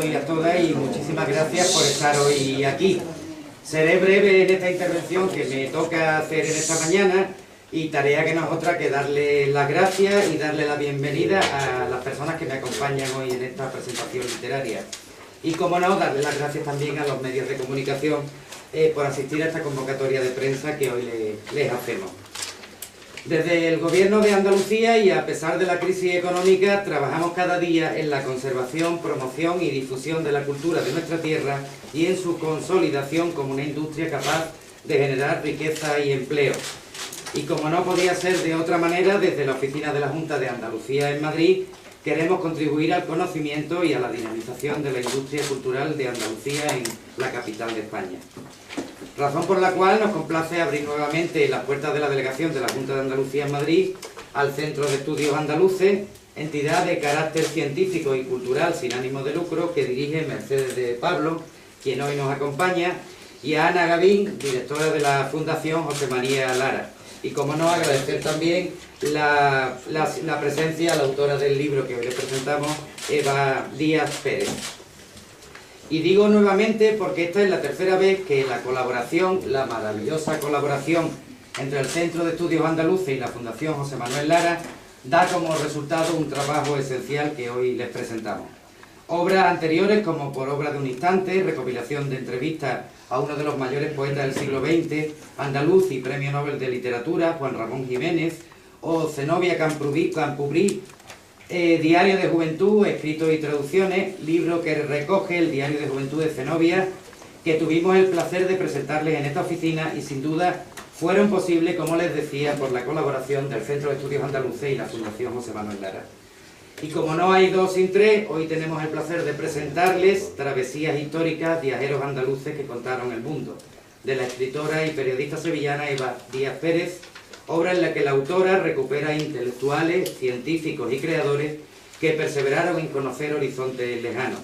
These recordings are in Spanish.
Y a todas y muchísimas gracias por estar hoy aquí. Seré breve en esta intervención que me toca hacer en esta mañana y tarea que no es otra que darle las gracias y darle la bienvenida a las personas que me acompañan hoy en esta presentación literaria. Y como no, darle las gracias también a los medios de comunicación por asistir a esta convocatoria de prensa que hoy les hacemos. Desde el Gobierno de Andalucía y a pesar de la crisis económica, trabajamos cada día en la conservación, promoción y difusión de la cultura de nuestra tierra y en su consolidación como una industria capaz de generar riqueza y empleo. Y como no podía ser de otra manera, desde la oficina de la Junta de Andalucía en Madrid, queremos contribuir al conocimiento y a la dinamización de la industria cultural de Andalucía en la capital de España. Razón por la cual nos complace abrir nuevamente las puertas de la delegación de la Junta de Andalucía en Madrid al Centro de Estudios Andaluces, entidad de carácter científico y cultural sin ánimo de lucro que dirige Mercedes de Pablo, quien hoy nos acompaña, y a Ana Gavín, directora de la Fundación José María Lara. Y como no, agradecer también la presencia a la autora del libro que hoy les presentamos, Eva Díaz Pérez. Y digo nuevamente porque esta es la tercera vez que la colaboración, la maravillosa colaboración entre el Centro de Estudios Andaluces y la Fundación José Manuel Lara da como resultado un trabajo esencial que hoy les presentamos. Obras anteriores como Por obra de un instante, recopilación de entrevistas a uno de los mayores poetas del siglo XX, andaluz y Premio Nobel de Literatura, Juan Ramón Jiménez, o Zenobia Campubrí, Diario de Juventud, escritos y traducciones, libro que recoge el Diario de Juventud de Zenobia, que tuvimos el placer de presentarles en esta oficina y sin duda fueron posibles, como les decía, por la colaboración del Centro de Estudios Andaluces y la Fundación José Manuel Lara. Y como no hay dos sin tres, hoy tenemos el placer de presentarles Travesías históricas, viajeros andaluces que contaron el mundo, de la escritora y periodista sevillana Eva Díaz Pérez, obra en la que la autora recupera intelectuales, científicos y creadores que perseveraron en conocer horizontes lejanos.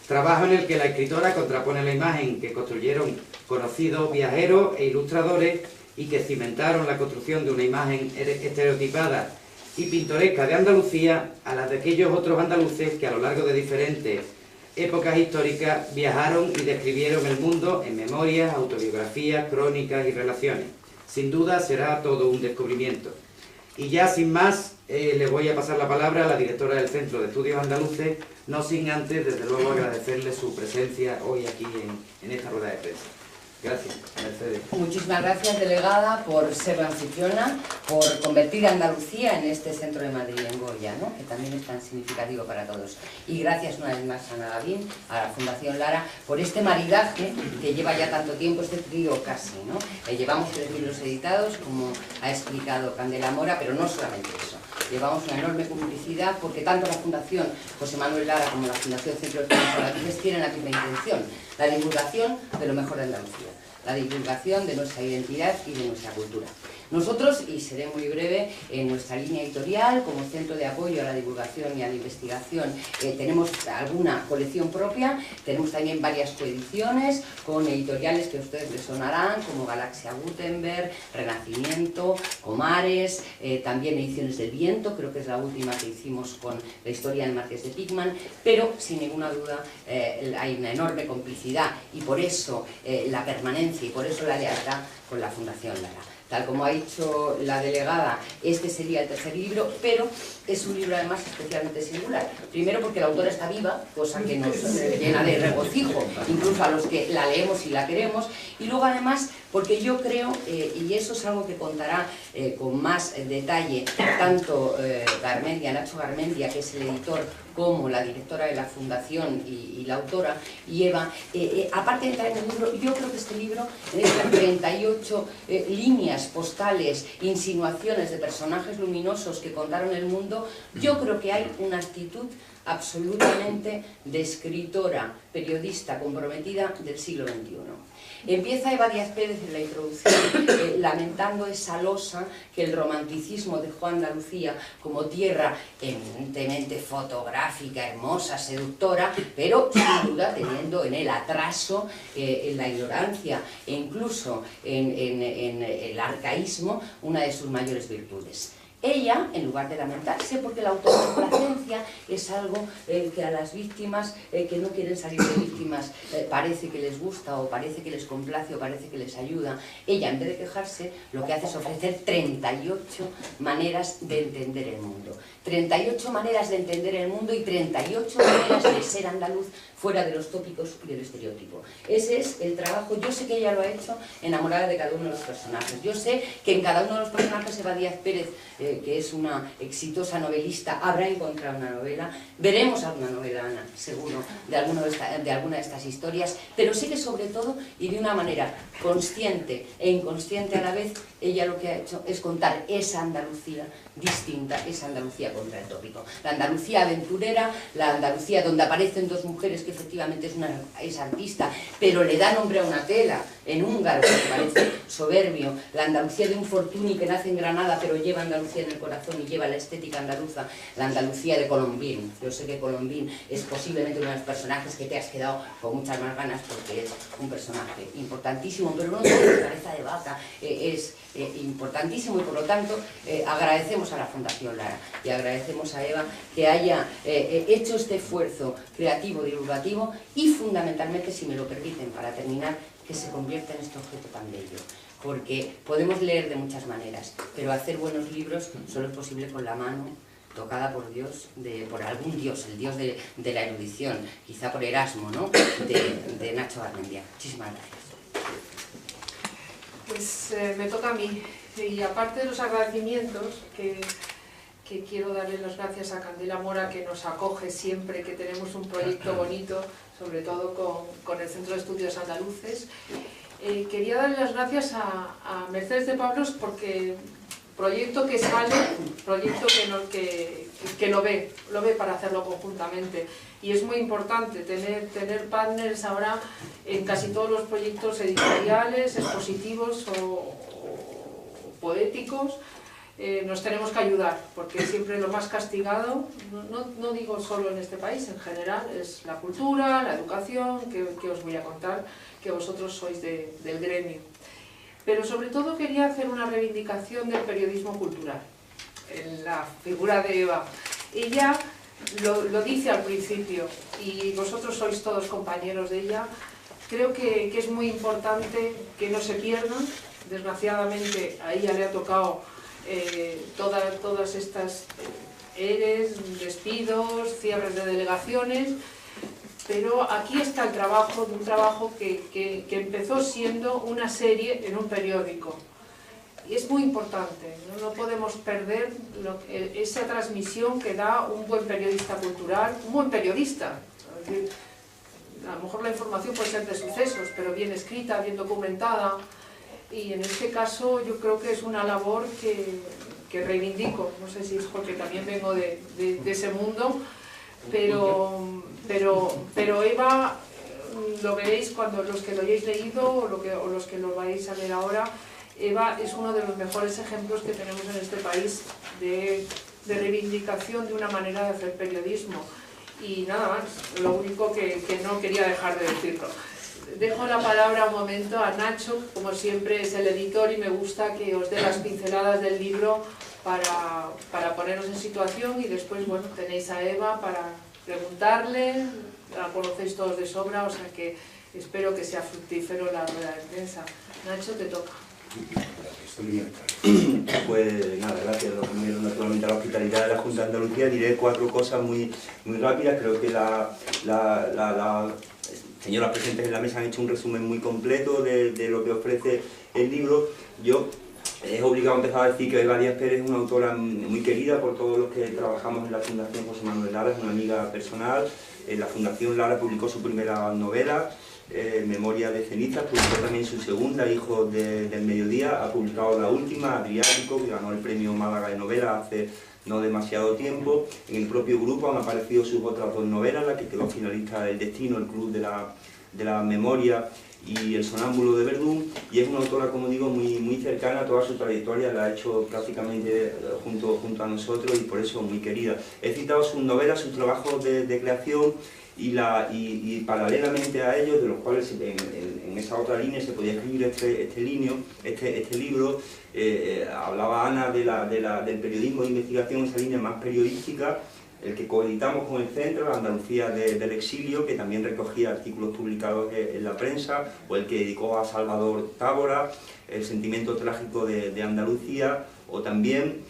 Trabajo en el que la escritora contrapone la imagen que construyeron conocidos viajeros e ilustradores y que cimentaron la construcción de una imagen estereotipada y pintoresca de Andalucía a las de aquellos otros andaluces que a lo largo de diferentes épocas históricas viajaron y describieron el mundo en memorias, autobiografías, crónicas y relaciones. Sin duda será todo un descubrimiento. Y ya sin más, le voy a pasar la palabra a la directora del Centro de Estudios Andaluces, no sin antes, desde luego, agradecerle su presencia hoy aquí en esta rueda de prensa. Gracias, Mercedes. Muchísimas gracias, delegada, por ser la anfitriona, por convertir a Andalucía en este centro de Madrid, en Goya, ¿no?, que también es tan significativo para todos. Y gracias una vez más a Ana Gavín, a la Fundación Lara, por este maridaje que lleva ya tanto tiempo, este trío casi, ¿no? Llevamos 3 libros editados, como ha explicado Candela Mora, pero no solamente eso. Llevamos una enorme publicidad porque tanto la Fundación José Manuel Lara como la Fundación Centro de Estudios Andaluces tienen la misma intención, la divulgación de lo mejor de Andalucía, la divulgación de nuestra identidad y de nuestra cultura. Nosotros, y seré muy breve, en nuestra línea editorial, como centro de apoyo a la divulgación y a la investigación, tenemos alguna colección propia, tenemos también varias coediciones con editoriales que a ustedes les sonarán, como Galaxia Gutenberg, Renacimiento, Comares, también Ediciones del Viento, creo que es la última que hicimos con la historia del Marqués de Pickman, pero sin ninguna duda hay una enorme complicidad y por eso la permanencia y por eso la lealtad con la Fundación Lara. Tal como ha dicho la delegada, este sería el tercer libro, pero es un libro además especialmente singular. Primero porque la autora está viva, cosa que nos llena de regocijo, incluso a los que la leemos y la queremos, y luego además porque yo creo, y eso es algo que contará con más detalle tanto Nacho Garmendia, que es el editor, como la directora de la Fundación y la autora, y Eva, aparte de entrar en el libro, yo creo que este libro, en estas 38 líneas postales, insinuaciones de personajes luminosos que contaron el mundo, yo creo que hay una actitud absolutamente de escritora, periodista comprometida del siglo XXI. Empieza Eva Díaz Pérez en la introducción lamentando esa losa que el romanticismo dejó a Andalucía como tierra eminentemente fotográfica, hermosa, seductora, pero sin duda teniendo en el atraso, en la ignorancia e incluso en el arcaísmo una de sus mayores virtudes. Ella, en lugar de lamentarse, porque la autocomplacencia es algo que a las víctimas que no quieren salir de víctimas parece que les gusta, o parece que les complace, o parece que les ayuda, ella, en vez de quejarse, lo que hace es ofrecer 38 maneras de entender el mundo. 38 maneras de entender el mundo y 38 maneras de ser andaluz fuera de los tópicos y del estereotipo. Ese es el trabajo. Yo sé que ella lo ha hecho enamorada de cada uno de los personajes. Yo sé que en cada uno de los personajes Eva Díaz Pérez, que es una exitosa novelista, habrá encontrado una novela. Veremos alguna novela, Ana, seguro, de alguna de estas historias, pero sé que sobre todo, y de una manera consciente e inconsciente a la vez, ella lo que ha hecho es contar esa Andalucía distinta, esa Andalucía contra el tópico. La Andalucía aventurera, la Andalucía donde aparecen dos mujeres que efectivamente es artista, pero le da nombre a una tela en húngaro, que me parece soberbio. La Andalucía de un Fortuny que nace en Granada, pero lleva Andalucía en el corazón y lleva la estética andaluza. La Andalucía de Colombín. Yo sé que Colombín es posiblemente uno de los personajes que te has quedado con muchas más ganas, porque es un personaje importantísimo, pero no todo de cabeza de vaca es importantísimo, y por lo tanto agradecemos a la Fundación Lara y agradecemos a Eva que haya hecho este esfuerzo creativo, divulgativo, y fundamentalmente, si me lo permiten, para terminar, que se convierta en este objeto tan bello. Porque podemos leer de muchas maneras, pero hacer buenos libros solo es posible con la mano tocada por Dios, por algún Dios, el Dios de la erudición, quizá por Erasmo, ¿no?, de Nacho Garmendia. Muchísimas gracias. Pues me toca a mí, y aparte de los agradecimientos, que quiero darle las gracias a Candela Mora, que nos acoge siempre que tenemos un proyecto bonito, sobre todo con el Centro de Estudios Andaluces. Quería darle las gracias a Mercedes de Pablos, porque proyecto que sale, proyecto que lo ve para hacerlo conjuntamente. Y es muy importante tener partners ahora en casi todos los proyectos editoriales, expositivos o poéticos. Nos tenemos que ayudar, porque siempre lo más castigado, no digo solo en este país, en general, es la cultura, la educación, que os voy a contar, que vosotros sois del gremio. Pero sobre todo quería hacer una reivindicación del periodismo cultural, en la figura de Eva. Ella lo dice al principio, y vosotros sois todos compañeros de ella. Creo que es muy importante que no se pierdan. Desgraciadamente a ella le ha tocado todas estas ERES, despidos, cierres de delegaciones, pero aquí está el trabajo, de un trabajo que empezó siendo una serie en un periódico. Y es muy importante, no podemos perder esa transmisión que da un buen periodista cultural, un buen periodista. A lo mejor la información puede ser de sucesos, pero bien escrita, bien documentada. Y en este caso yo creo que es una labor que reivindico. No sé si es porque también vengo de ese mundo, pero Eva, lo veréis cuando los que lo hayáis leído o los que lo vais a leer ahora. Eva es uno de los mejores ejemplos que tenemos en este país de reivindicación de una manera de hacer periodismo. Y nada más, lo único que no quería dejar de decirlo. Dejo la palabra un momento a Nacho, como siempre es el editor, y me gusta que os dé las pinceladas del libro para poneros en situación, y después, bueno, tenéis a Eva para preguntarle, la conocéis todos de sobra, o sea que espero que sea fructífero la rueda de prensa. Nacho, te toca. Pues nada, gracias. Lo primero, naturalmente, a la hospitalidad de la Junta de Andalucía. Diré 4 cosas muy rápidas. Creo que las señoras presentes en la mesa han hecho un resumen muy completo de lo que ofrece el libro. Yo es obligado a empezar a decir que Eva Díaz Pérez es una autora muy querida por todos los que trabajamos en la Fundación José Manuel Lara, es una amiga personal. La Fundación Lara publicó su primera novela, Memoria de cenizas, publicó también su segunda, Hijos del Mediodía, ha publicado la última, Adriático, que ganó el premio Málaga de novela hace no demasiado tiempo. En el propio grupo han aparecido sus otras 2 novelas, la que quedó finalista El Destino, El Club de la Memoria y El Sonámbulo de Verdún, y es una autora, como digo, muy cercana. Toda su trayectoria la ha hecho prácticamente junto a nosotros, y por eso muy querida. He citado sus novelas, sus trabajos de creación, y paralelamente a ellos, de los cuales en esa otra línea se podía escribir este libro, hablaba Ana del periodismo de investigación, esa línea más periodística, el que coeditamos con el Centro, la Andalucía del Exilio, que también recogía artículos publicados en la prensa, o el que dedicó a Salvador Tábora, El sentimiento trágico de Andalucía, o también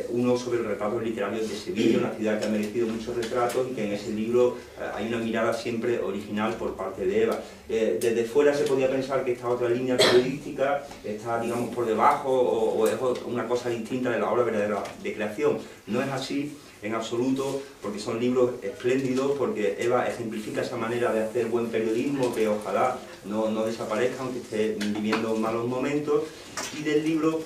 uno sobre los retratos literarios de Sevilla, una ciudad que ha merecido muchos retratos y que en ese libro hay una mirada siempre original por parte de Eva. Desde fuera se podía pensar que esta otra línea periodística está, digamos, por debajo o es una cosa distinta de la obra verdadera de creación. No es así en absoluto, porque son libros espléndidos, porque Eva ejemplifica esa manera de hacer buen periodismo que ojalá no desaparezca, aunque esté viviendo malos momentos. Y del libro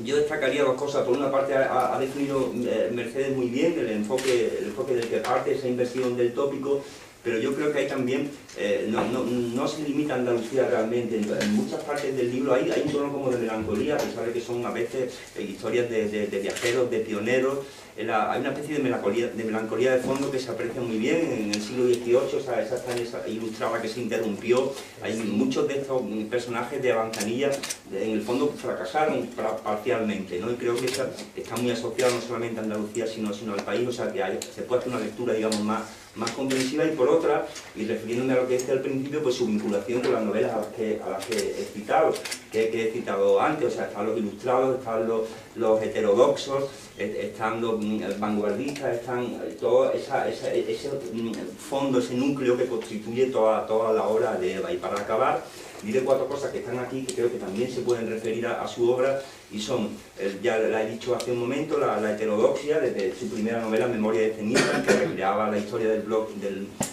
yo destacaría dos cosas. Por una parte ha definido Mercedes muy bien el enfoque del que parte, esa inversión del tópico, pero yo creo que hay también, no se limita a Andalucía realmente, en muchas partes del libro hay un tono como de melancolía, a pesar de que son a veces historias de viajeros, de pioneros. Hay una especie de melancolía de fondo que se aprecia muy bien en el siglo XVIII, esa ilustrada que se interrumpió. Hay muchos de estos personajes de Avanzanilla, en el fondo fracasaron parcialmente, ¿no? Y creo que está muy asociado no solamente a Andalucía, sino al país, o sea que se puede hacer una lectura, digamos, más comprensiva. Y por otra, y refiriéndome a lo que decía al principio, pues su vinculación con las novelas a las que he citado, que he citado antes, o sea, están los ilustrados, están los heterodoxos, están los vanguardistas, están todo ese fondo, ese núcleo que constituye toda la obra de Eva. Y para acabar, diré cuatro cosas que están aquí que creo que también se pueden referir a su obra, y son, ya la he dicho hace un momento, la heterodoxia, desde su primera novela, Memoria de ceniza, que recreaba la historia del blog,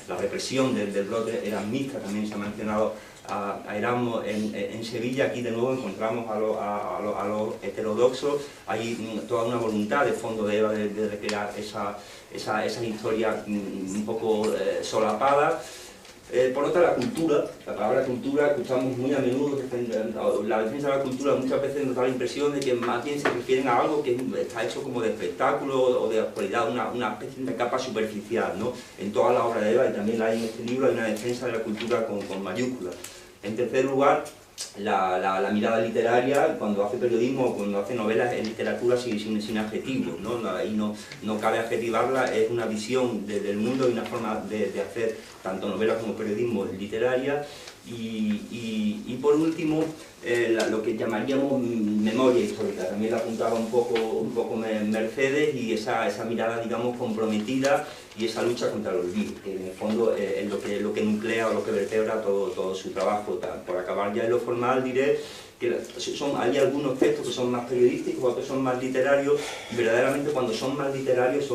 la represión del blog erasmista. También se ha mencionado a Erasmo en Sevilla. Aquí de nuevo encontramos a los heterodoxos. Hay toda una voluntad de fondo de Eva de recrear esa historia un poco solapada. Por otra, la cultura, la palabra cultura, escuchamos muy a menudo la defensa de la cultura. Muchas veces nos da la impresión de que más bien se refieren a algo que está hecho como de espectáculo o de actualidad, una especie de capa superficial, ¿no? En toda la obra de Eva, y también hay en este libro, hay una defensa de la cultura con mayúsculas. En tercer lugar, la mirada literaria, cuando hace periodismo, cuando hace novelas, es literatura sin adjetivos, ¿no? Ahí no cabe adjetivarla, es una visión del mundo y una forma de hacer tanto novelas como periodismo literaria. Y por último, lo que llamaríamos memoria histórica, también la apuntaba un poco Mercedes, y esa mirada, digamos, comprometida, y esa lucha contra el olvido, que en el fondo es lo que nuclea o lo que vertebra todo su trabajo. Por acabar ya en lo formal, diré que hay algunos textos que son más periodísticos, otros son más literarios, y verdaderamente cuando son más literarios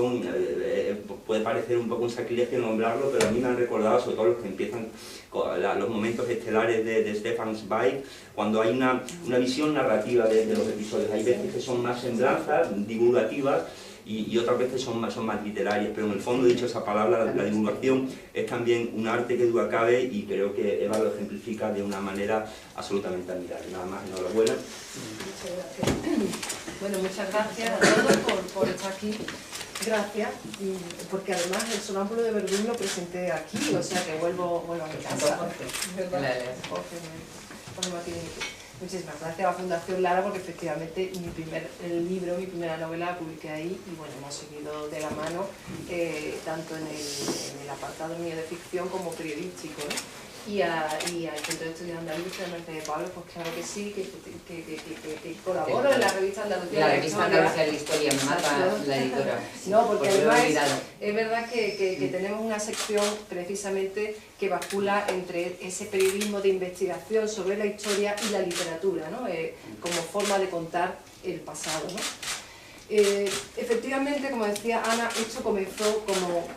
puede parecer un poco un sacrilegio nombrarlo, pero a mí me han recordado, sobre todo los que empiezan con los momentos estelares de Stefan Zweig, cuando hay una visión narrativa de los episodios. Hay veces que son más semblanzas, divulgativas, y otras veces son más literarias, pero en el fondo, dicho esa palabra, la divulgación es también un arte que duda cabe, y creo que Eva lo ejemplifica de una manera absolutamente admirable. Nada más, enhorabuena. Muchas gracias. Bueno, muchas gracias a todos por estar aquí. Gracias, porque además el Sonámbulo de Verdún lo presenté aquí, o sea que vuelvo a mi casa. ¿Verdad? Muchísimas gracias a la Fundación Lara, porque efectivamente mi primera novela la publiqué ahí, y bueno, hemos seguido de la mano tanto en el apartado mío de ficción como periodístico, ¿no? Y al Centro de Estudios Andaluces, Mercedes Pablo, pues claro que sí, que colaboro en la revista Andalucía. La revista Andalucía de la Historia, me mata la editora. No, porque además es verdad que tenemos una sección precisamente que bascula entre ese periodismo de investigación sobre la historia y la literatura, ¿no? Como forma de contar el pasado, ¿no? Efectivamente, como decía Ana, esto comenzó como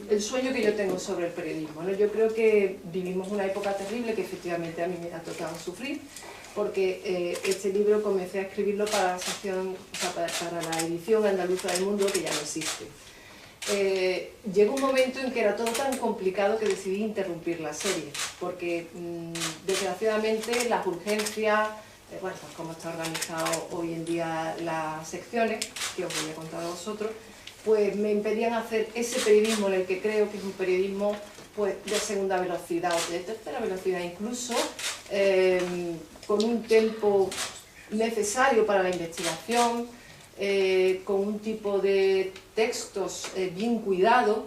el sueño que yo tengo sobre el periodismo, ¿no? Yo creo que vivimos una época terrible que efectivamente a mí me ha tocado sufrir, porque este libro comencé a escribirlo para la sección, para la edición andaluza del Mundo, que ya no existe. Llegó un momento en que era todo tan complicado que decidí interrumpir la serie, porque desgraciadamente las urgencias, bueno, pues como está organizado hoy en día las secciones, que os voy a contar a vosotros, pues me impedían hacer ese periodismo en el que creo que es un periodismo pues de segunda velocidad o de tercera velocidad incluso, con un tempo necesario para la investigación, con un tipo de textos bien cuidados.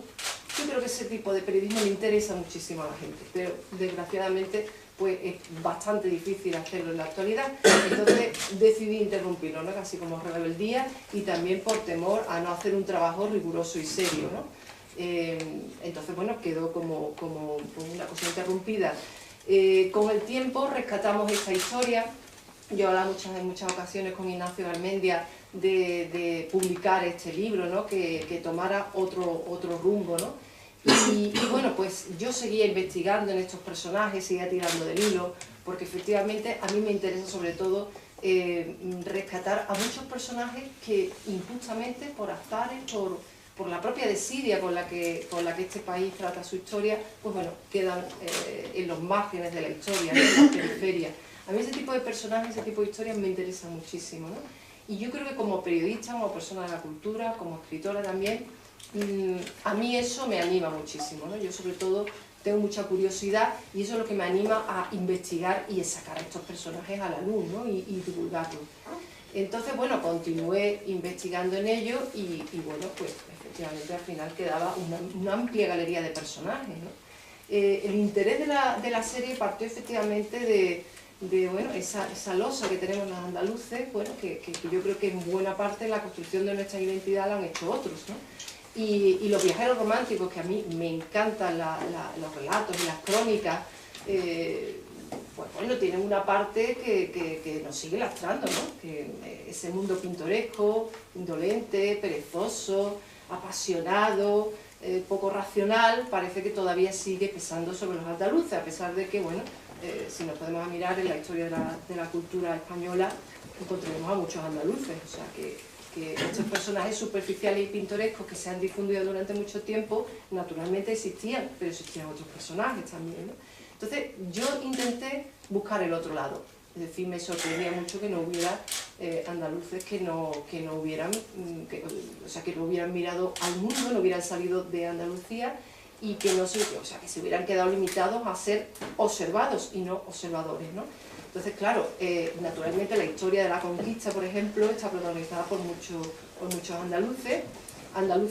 Yo creo que ese tipo de periodismo le interesa muchísimo a la gente, pero desgraciadamente pues es bastante difícil hacerlo en la actualidad. Entonces decidí interrumpirlo, ¿no? Casi como rebeldía, y también por temor a no hacer un trabajo riguroso y serio, ¿no? Entonces, bueno, quedó como una cosa interrumpida. Con el tiempo rescatamos esta historia. Yo hablaba en muchas ocasiones con Ignacio Garmendia de publicar este libro, ¿no? que tomara otro rumbo, ¿no? Y bueno, pues yo seguía investigando en estos personajes, seguía tirando del hilo, porque efectivamente a mí me interesa sobre todo rescatar a muchos personajes que injustamente, por azares, por la propia desidia con la que este país trata su historia, pues bueno, quedan en los márgenes de la historia, ¿no? En la periferia. A mí ese tipo de personajes, ese tipo de historias me interesa muchísimo, ¿no? Y yo creo que como periodista, como persona de la cultura, como escritora también, a mí eso me anima muchísimo, ¿no? Yo sobre todo tengo mucha curiosidad y eso es lo que me anima a investigar y a sacar a estos personajes a la luz, ¿no? y divulgarlos. Entonces, bueno, continué investigando en ello y bueno, pues efectivamente al final quedaba una amplia galería de personajes, ¿no? El interés de la serie partió efectivamente de bueno, esa losa que tenemos los andaluces, bueno, que yo creo que en buena parte la construcción de nuestra identidad la han hecho otros, ¿no? Y los viajeros románticos, que a mí me encantan los relatos y las crónicas, pues bueno, tienen una parte que nos sigue lastrando, ¿no? Que ese mundo pintoresco, indolente, perezoso, apasionado, poco racional, parece que todavía sigue pesando sobre los andaluces, a pesar de que, bueno, si nos podemos mirar en la historia de la cultura española, encontraremos a muchos andaluces, o sea que estos personajes superficiales y pintorescos que se han difundido durante mucho tiempo, naturalmente existían, pero existían otros personajes también, ¿no? Entonces yo intenté buscar el otro lado, es decir, me sorprendía mucho que no hubiera andaluces que no hubieran, o sea, que no hubieran mirado al mundo, no hubieran salido de Andalucía y que no se, o sea, que se hubieran quedado limitados a ser observados y no observadores, ¿no? Entonces, claro, naturalmente la historia de la conquista, por ejemplo, está protagonizada por muchos andaluces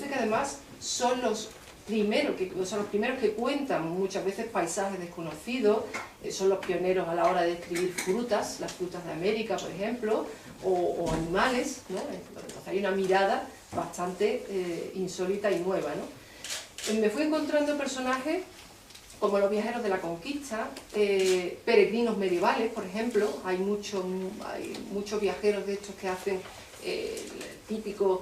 que además son los primeros que cuentan muchas veces paisajes desconocidos, son los pioneros a la hora de describir frutas, las frutas de América, por ejemplo, o animales, ¿no? Entonces hay una mirada bastante insólita y nueva, ¿no? Me fui encontrando personajes como los viajeros de la conquista, peregrinos medievales, por ejemplo. Hay muchos viajeros de estos que hacen el típico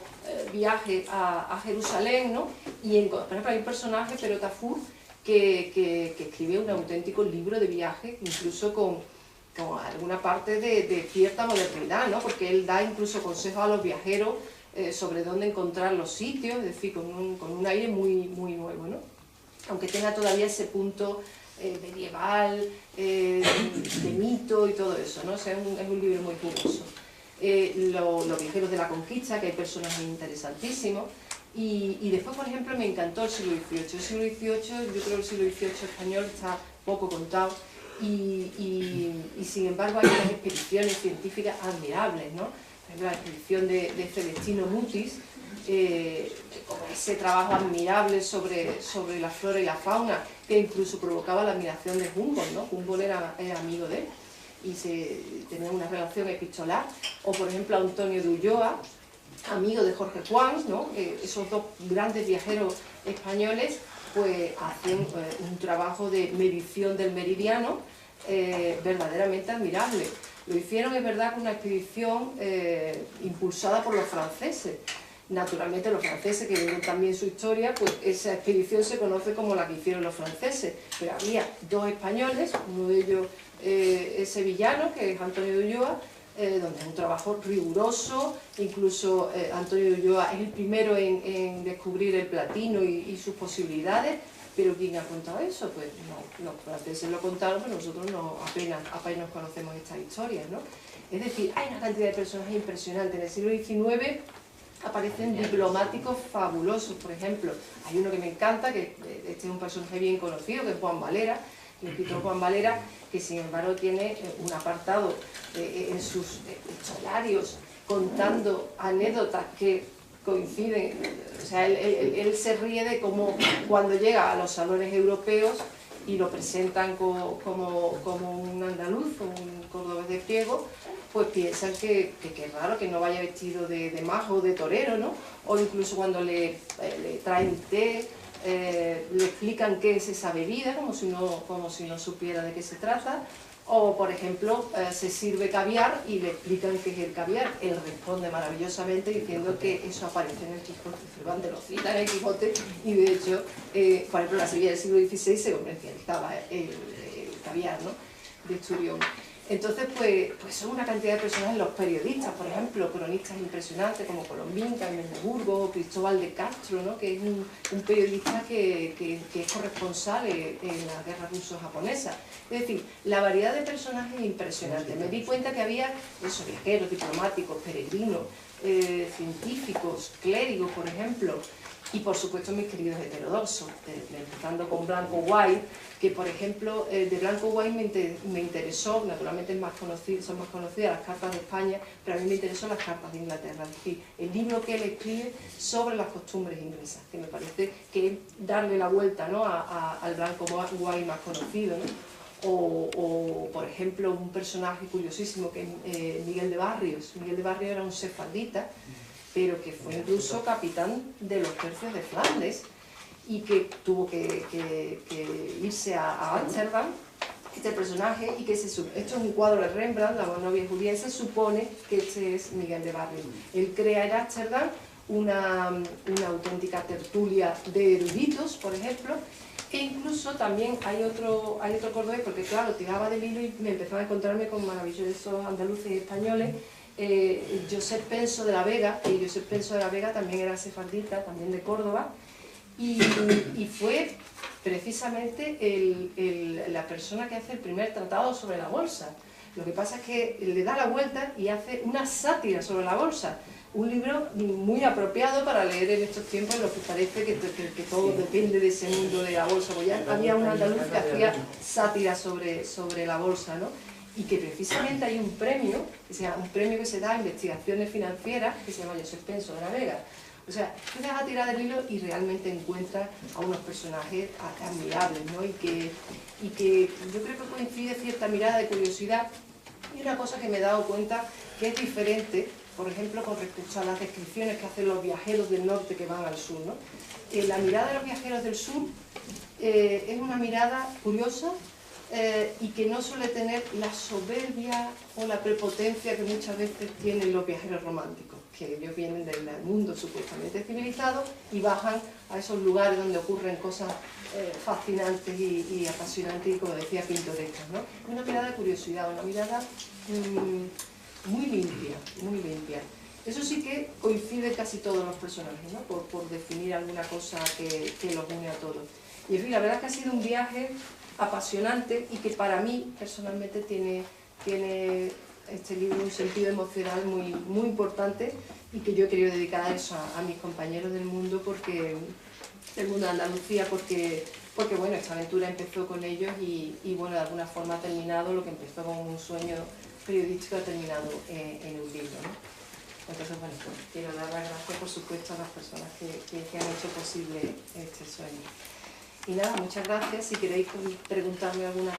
viaje a Jerusalén, ¿no? Y por ejemplo hay un personaje, Pero Tafur, que escribe un auténtico libro de viaje, incluso con alguna parte de cierta modernidad, ¿no? Porque él da incluso consejos a los viajeros sobre dónde encontrar los sitios, es decir, con un aire muy nuevo, ¿no? Aunque tenga todavía ese punto medieval, de mito y todo eso, ¿no? O sea, es un libro muy jugoso. Los viajeros de la conquista, que hay personajes interesantísimos, y después, por ejemplo, me encantó el siglo XVIII. El siglo XVIII, yo creo que el siglo XVIII español está poco contado, y sin embargo hay unas expediciones científicas admirables, ¿no? Por ejemplo, la expedición de Celestino Mutis, con ese trabajo admirable sobre la flora y la fauna, que incluso provocaba la admiración de Humboldt, ¿no? Humboldt era amigo de él y tenía una relación epistolar. O por ejemplo Antonio de Ulloa, amigo de Jorge Juan, ¿no? Esos dos grandes viajeros españoles pues hacen un trabajo de medición del meridiano verdaderamente admirable. Lo hicieron, es verdad, con una expedición impulsada por los franceses. Naturalmente los franceses, que vieron también su historia, pues esa expedición se conoce como la que hicieron los franceses. Pero había dos españoles, uno de ellos es sevillano, que es Antonio de Ulloa, donde es un trabajo riguroso. Incluso Antonio de Ulloa es el primero en descubrir el platino y sus posibilidades. ¿Pero quién ha contado eso? Pues no, los franceses lo contaron, pero nosotros apenas conocemos estas historias, ¿no? Es decir, hay una cantidad de personajes impresionantes. En el siglo XIX aparecen diplomáticos fabulosos. Por ejemplo, hay uno que me encanta, que este es un personaje bien conocido, que es Juan Valera, el escritor Juan Valera, que sin embargo tiene un apartado en sus epistolarios contando anécdotas que coinciden. O sea, él se ríe de cómo cuando llega a los salones europeos y lo presentan como un andaluz o un cordobés de pliego, pues piensan que es raro que no vaya vestido de majo o de torero, ¿no? O incluso cuando le traen té, le explican qué es esa bebida, como si no supiera de qué se trata. O, por ejemplo, se sirve caviar y le explican qué es el caviar. Él responde maravillosamente diciendo que eso aparece en el Quijote, Cervantes lo cita en el Quijote, y de hecho, por ejemplo, en la Sevilla del siglo XVI se comercializaba el caviar, ¿no?, de Esturión. Entonces, pues son una cantidad de personajes, los periodistas, por ejemplo, cronistas impresionantes como Colombín, Carmen de Burgos, Cristóbal de Castro, ¿no?, que es un periodista que es corresponsal en la guerra ruso-japonesa. Es decir, la variedad de personajes es impresionante. Me di cuenta que había esos viajeros, diplomáticos, peregrinos, científicos, clérigos, por ejemplo, y por supuesto mis queridos heterodoxos, empezando con Blanco White, que por ejemplo de Blanco White me interesó, naturalmente son más conocidas las cartas de España, pero a mí me interesó las cartas de Inglaterra, es decir, el libro que él escribe sobre las costumbres inglesas, que me parece que es darle la vuelta, ¿no?, al Blanco White más conocido, ¿no? O, por ejemplo, un personaje curiosísimo que es Miguel de Barrios. Miguel de Barrios era un sefardita, pero que fue incluso capitán de los tercios de Flandes y que tuvo que irse a Ámsterdam, este personaje, y que esto es un cuadro de Rembrandt, La novia judía, y se supone que este es Miguel de Barrios. Él crea en Ámsterdam una auténtica tertulia de eruditos, por ejemplo, e incluso también hay otro cordobés, porque claro, tiraba del hilo y me empezaba a encontrarme con maravillosos andaluces y españoles. Josep Penso de la Vega, y Josep Penso de la Vega también era sefardita, también de Córdoba, y fue precisamente la persona que hace el primer tratado sobre la bolsa. Lo que pasa es que le da la vuelta y hace una sátira sobre la bolsa, un libro muy apropiado para leer en estos tiempos en los que parece que todo depende de ese mundo de la bolsa, porque ya había un andaluz que hacía sátira sobre la bolsa, ¿no? Y que precisamente hay un premio que se da a investigaciones financieras, que se llama Josep Penso de la Vega. O sea, tú te vas a tirar del hilo y realmente encuentras a unos personajes admirables, ¿no? Y que yo creo que coincide cierta mirada de curiosidad. Y una cosa que me he dado cuenta que es diferente, por ejemplo, con respecto a las descripciones que hacen los viajeros del norte que van al sur, ¿no? La mirada de los viajeros del sur es una mirada curiosa, y que no suele tener la soberbia o la prepotencia que muchas veces tienen los viajeros románticos, que ellos vienen del mundo supuestamente civilizado y bajan a esos lugares donde ocurren cosas fascinantes y apasionantes y, como decía, pintorescas, ¿no? Una mirada de curiosidad, una mirada muy limpia, muy limpia. Eso sí que coincide casi todos los personajes, ¿no?, por definir alguna cosa que los une a todos. Y en fin, la verdad es que ha sido un viaje apasionante y que para mí personalmente tiene este libro un sentido emocional muy importante, y que yo he querido dedicar a eso, a mis compañeros del mundo de Andalucía, porque bueno, esta aventura empezó con ellos y bueno, de alguna forma ha terminado lo que empezó como un sueño periodístico, ha terminado en un libro, ¿no? Entonces, bueno, pues quiero dar las gracias, por supuesto, a las personas que han hecho posible este sueño. Y nada, muchas gracias. Si queréis preguntarme alguna